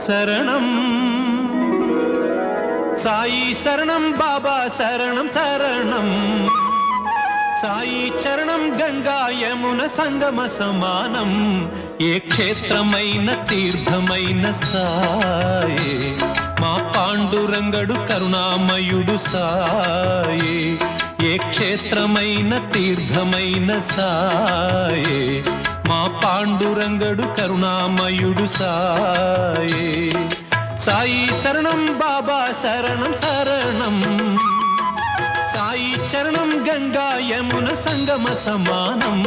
శరణం సాయి శరణం బాబా శరణం శరణం సాయి చరణం గంగా యమున సంగమ సమానం ఏ క్షేత్రమైన తీర్థమైన సాయే మా పాండురంగడు కరుణామయుడు సాయే ఏ క్షేత్రమైన తీర్థమైన సాయే మా పాండురంగడు కరుణామయుడు సాయే సాయి శరణం బాబా శరణం శరణం సాయి చరణం గంగా యమున సంగమ సమానం